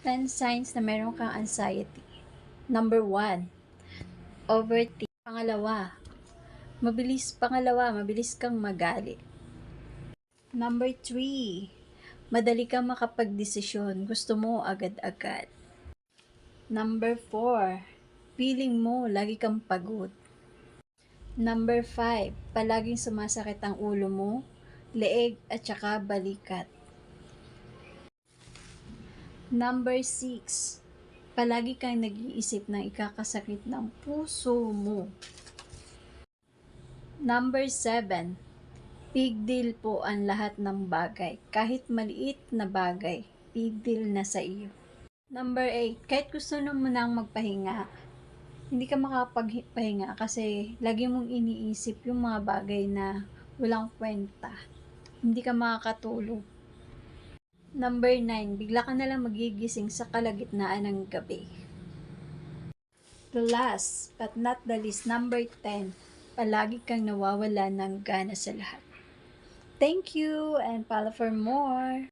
10 signs na meron kang anxiety. Number 1, overthink. Pangalawa, mabilis kang magalit. Number 3, madali kang makapagdesisyon. Gusto mo agad-agad. Number 4, feeling mo lagi kang pagod. Number 5, palaging sumasakit ang ulo mo, leeg at saka balikat. Number 6, palagi kang nag-iisip ng ikakasakit ng puso mo. Number 7, big deal po ang lahat ng bagay. Kahit maliit na bagay, big deal na sa iyo. Number 8, kahit gusto mo nang magpahinga, hindi ka makapagpahinga kasi lagi mong iniisip yung mga bagay na walang kwenta. Hindi ka makakatulog. Number 9, bigla ka nalang magigising sa kalagitnaan ng gabi. The last but not the least, number 10, palagi kang nawawala ng gana sa lahat. Thank you and follow for more.